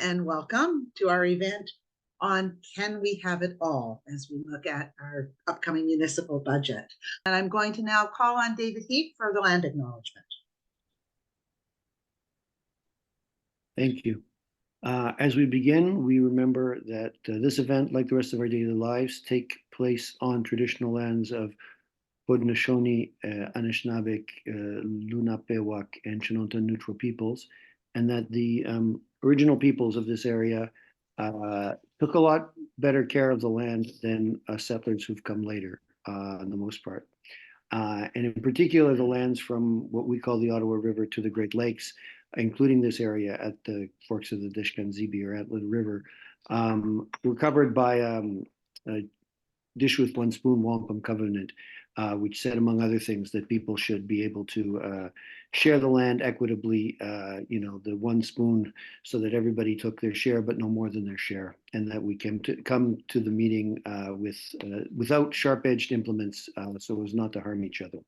and welcome to our event on Can We Have It All as we look at our upcoming municipal budget. And I'm going to now call on David Heap for the land acknowledgement. Thank you. As we begin, we remember that this event, like the rest of our daily lives, take place on traditional lands of Haudenosaunee, Anishinaabeg, Lenape, and Chinota neutral peoples, and that the original peoples of this area took a lot better care of the land than settlers who've come later, on the most part. And in particular, the lands from what we call the Ottawa River to the Great Lakes, including this area at the forks of the Dishkan-Zibi or Atlas River, were covered by a Dish with One Spoon Wampum Covenant, which said, among other things, that people should be able to share the land equitably, the one spoon, so that everybody took their share, but no more than their share, and that we can come to the meeting without sharp-edged implements, so as not to harm each other.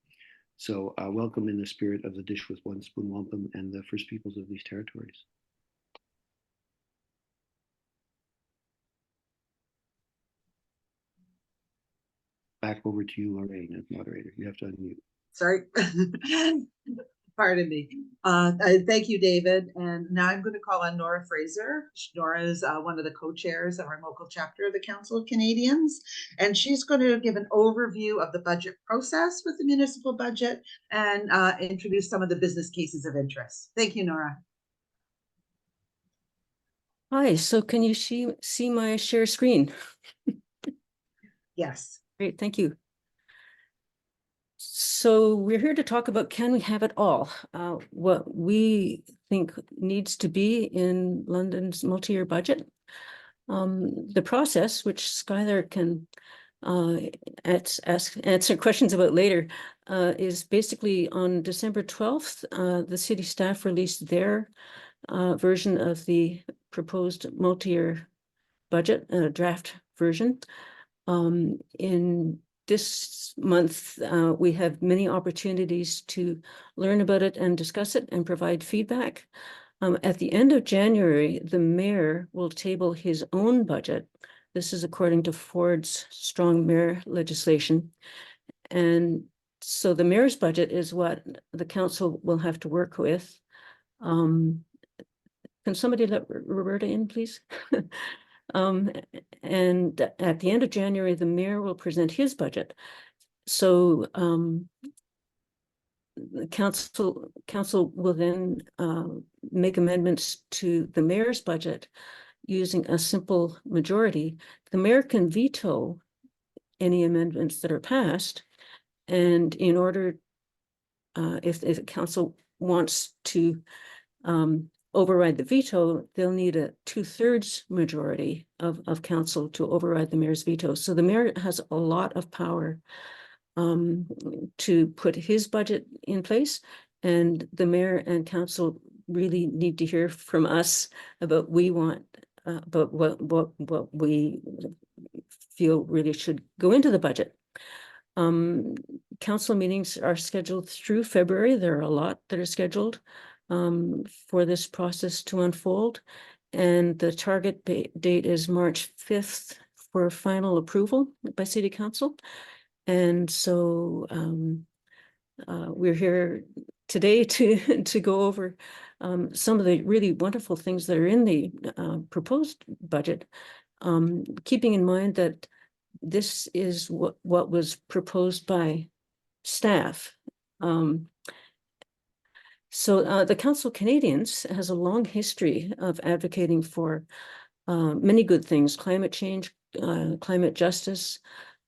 So welcome in the spirit of the Dish with One Spoon Wampum and the First Peoples of these territories. Back over to you, Lorraine, as moderator. You have to unmute. Sorry. Pardon me. Thank you, David. And now I'm going to call on Nora Fraser. Nora is one of the co-chairs of our local chapter of the Council of Canadians. And she's going to give an overview of the budget process with the municipal budget and introduce some of the business cases of interest. Thank you, Nora. Hi, so can you see my share screen? Yes. Great, thank you. So we're here to talk about Can We Have It All? What we think needs to be in London's multi-year budget. The process, which Skylar can answer questions about later, is basically on December 12th, the city staff released their version of the proposed multi-year budget, draft version. In this month, we have many opportunities to learn about it and discuss it and provide feedback. At the end of January, the mayor will table his own budget. This is according to Ford's strong mayor legislation. And so the mayor's budget is what the council will have to work with. Can somebody let Roberta in, please? And at the end of January, the mayor will present his budget. So the council will then make amendments to the mayor's budget using a simple majority. The mayor can veto any amendments that are passed. And in order, if the council wants to override the veto, they'll need a 2/3 majority of council to override the mayor's veto. So the mayor has a lot of power to put his budget in place, and the mayor and council really need to hear from us about what we feel really should go into the budget. Council meetings are scheduled through February. There are a lot that are scheduled for this process to unfold. And the target date is March 5th for final approval by City Council. And so we're here today to go over some of the really wonderful things that are in the proposed budget, keeping in mind that this is what was proposed by staff. So the Council of Canadians has a long history of advocating for many good things: climate change, climate justice.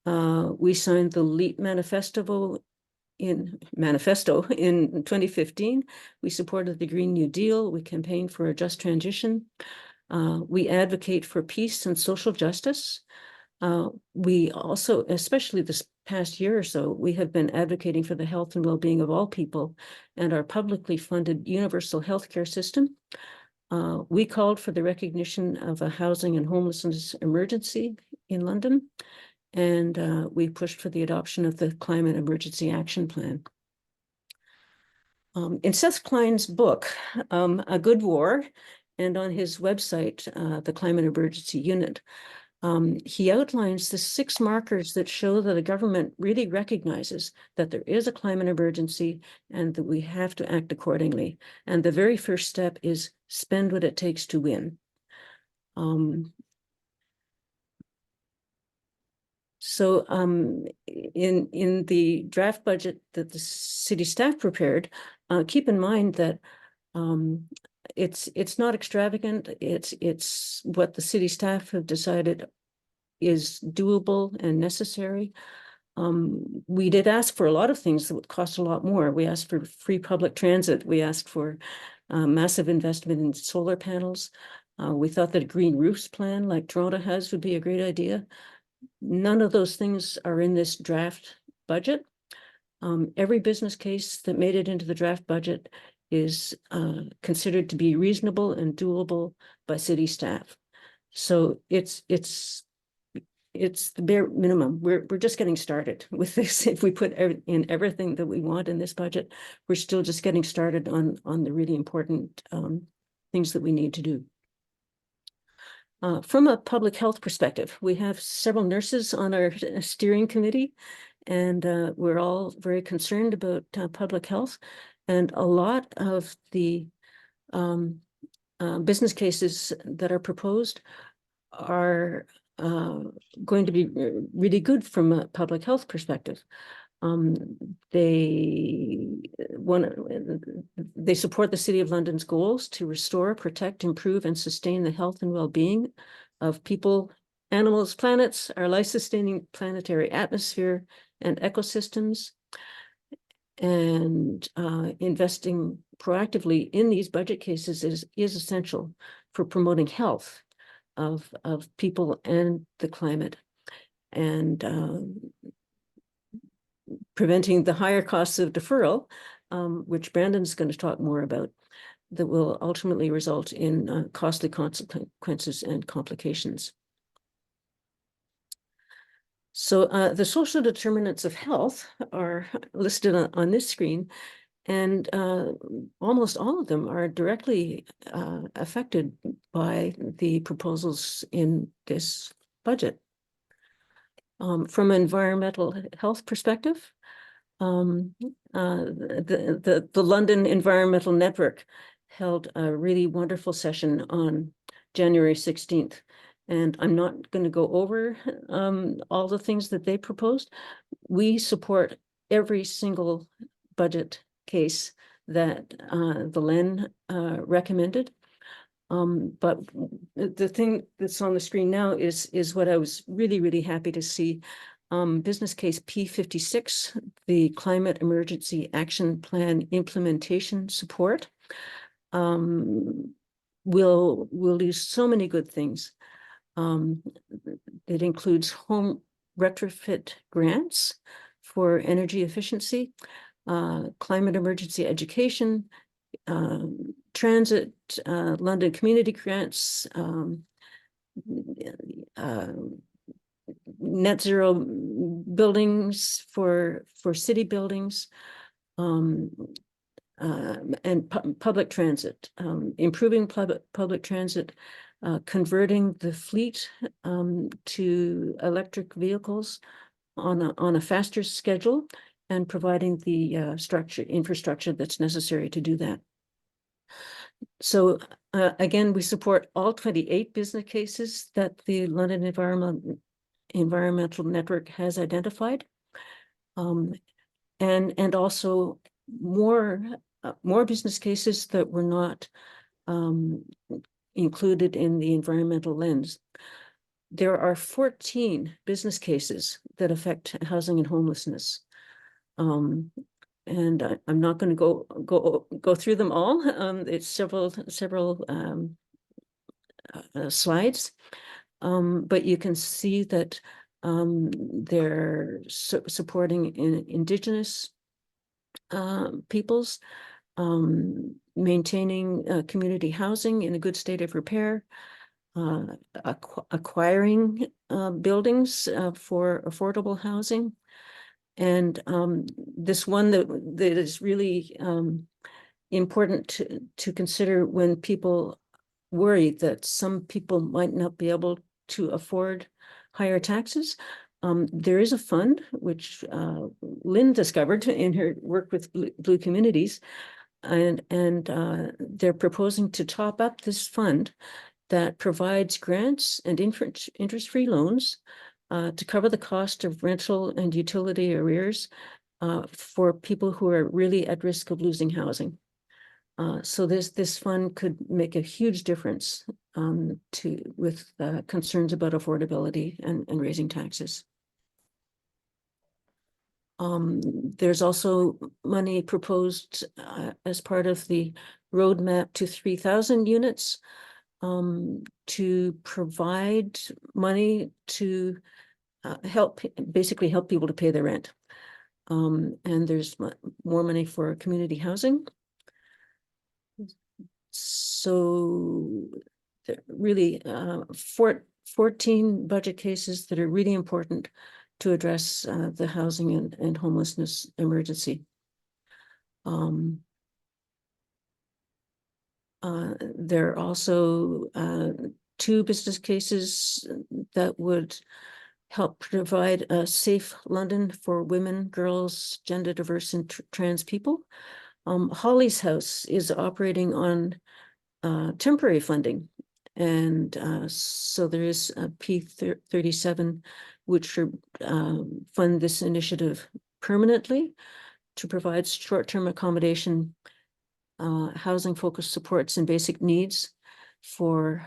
We signed the LEAP manifesto in 2015. We supported the Green New Deal. We campaigned for a just transition. We advocate for peace and social justice. We also, especially this past year or so, we have been advocating for the health and well-being of all people and our publicly funded universal healthcare system. We called for the recognition of a housing and homelessness emergency in London, and we pushed for the adoption of the Climate Emergency Action Plan. In Seth Klein's book, A Good War, and on his website, the Climate Emergency Unit, he outlines the 6 markers that show that the government really recognizes that there is a climate emergency and that we have to act accordingly. And the very first step is spend what it takes to win. So in the draft budget that the city staff prepared, keep in mind that it's not extravagant. It's what the city staff have decided is doable and necessary. We did ask for a lot of things that would cost a lot more. We asked for free public transit. We asked for massive investment in solar panels. We thought that a green roofs plan like Toronto has would be a great idea. None of those things are in this draft budget. Every business case that made it into the draft budget is considered to be reasonable and doable by city staff. So it's the bare minimum. We're just getting started with this. If we put in everything that we want in this budget, we're still just getting started on the really important things that we need to do. From a public health perspective, we have several nurses on our steering committee, and we're all very concerned about public health. And a lot of the business cases that are proposed are going to be really good from a public health perspective. They support the City of London's goals to restore, protect, improve, and sustain the health and well-being of people, animals, planets, our life-sustaining planetary atmosphere and ecosystems. And investing proactively in these budget cases is essential for promoting health of people and the climate, and preventing the higher costs of deferral, which Brandon's going to talk more about, that will ultimately result in costly consequences and complications. So the social determinants of health are listed on this screen, and almost all of them are directly affected by the proposals in this budget. From an environmental health perspective, the London Environmental Network held a really wonderful session on January 16th. And I'm not going to go over all the things that they proposed. We support every single budget case that the LEN recommended. But the thing that's on the screen now is what I was really, really happy to see. Business case P56, the Climate Emergency Action Plan Implementation Support, will do so many good things. It includes home retrofit grants for energy efficiency, climate emergency education, transit, London community grants, net zero buildings for city buildings, and public transit, improving public transit, converting the fleet to electric vehicles on a faster schedule, and providing the infrastructure that's necessary to do that. So again, we support all 28 business cases that the London Environmental Network has identified, and also more business cases that were not included in the environmental lens. There are 14 business cases that affect housing and homelessness. And I'm not going to go through them all. It's several slides, but you can see that they're supporting Indigenous peoples, maintaining community housing in a good state of repair, acquiring buildings for affordable housing. And this one that is really important to consider when people worry that some people might not be able to afford higher taxes. There is a fund which Lynn discovered in her work with Blue Communities, and they're proposing to top up this fund that provides grants and interest-free loans to cover the cost of rental and utility arrears for people who are really at risk of losing housing. So this fund could make a huge difference with concerns about affordability and raising taxes. There's also money proposed as part of the roadmap to 3,000 units to provide money to basically help people to pay their rent. And there's more money for community housing. So really 14 budget cases that are really important to address the housing and homelessness emergency. There are also 2 business cases that would help provide a safe London for women, girls, gender diverse, and trans people. Holly's House is operating on temporary funding, and so there is a P37 which should fund this initiative permanently to provide short-term accommodation, housing focused supports and basic needs for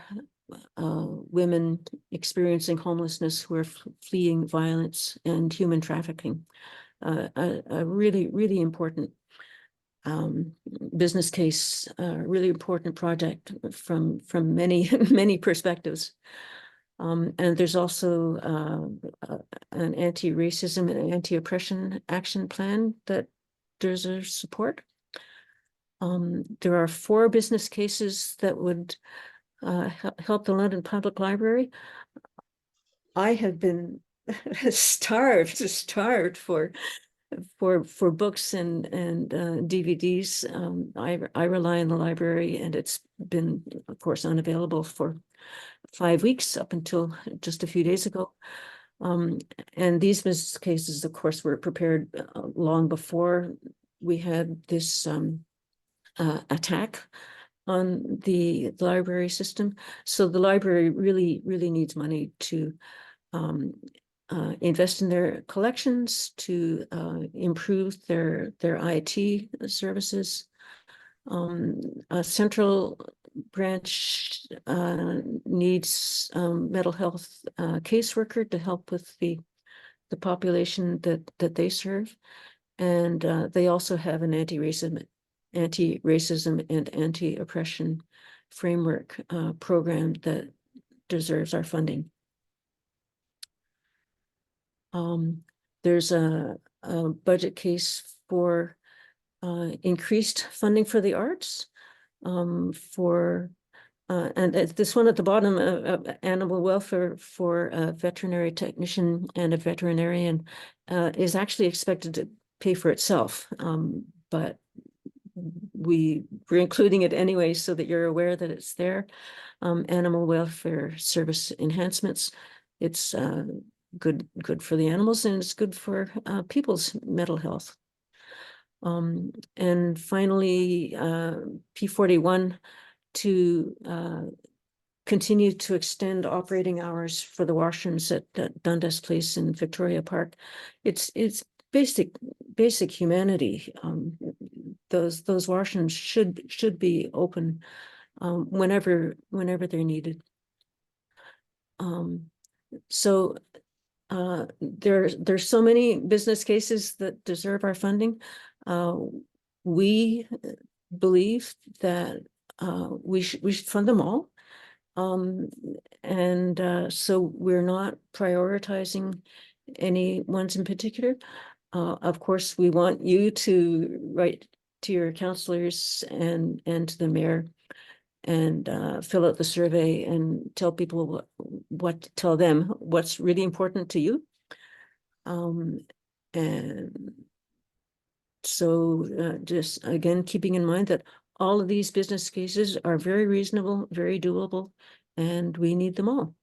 women experiencing homelessness who are fleeing violence and human trafficking. A really, really important business case, really important project from many, many perspectives. And there's also an anti-racism and anti-oppression action plan that deserves support. There are 4 business cases that would help the London Public Library. I have been starved for books and DVDs. I rely on the library, and it's been, of course, unavailable for 5 weeks up until just a few days ago. And these business cases, of course, were prepared long before we had this attack on the library system. So the library really, really needs money to invest in their collections, to improve their IT services. A central branch needs mental health caseworker to help with the population that they serve. And they also have an anti-racism and anti-oppression framework program that deserves our funding. There's a budget case for increased funding for the arts, and this one at the bottom, animal welfare for a veterinary technician and a veterinarian is actually expected to pay for itself, but we're including it anyway so that you're aware that it's there. Animal welfare service enhancements. It's good for the animals, and it's good for people's mental health. And finally, P41 to continue to extend operating hours for the washrooms at Dundas Place and Victoria Park. It's basic humanity. Those washrooms should be open whenever they're needed. So there's so many business cases that deserve our funding. We believe that we should fund them all. So we're not prioritizing any ones in particular. Of course, we want you to write to your councillors and to the mayor and fill out the survey and tell people tell them what's really important to you. And so just again, keeping in mind that all of these business cases are very reasonable, very doable, and we need them all.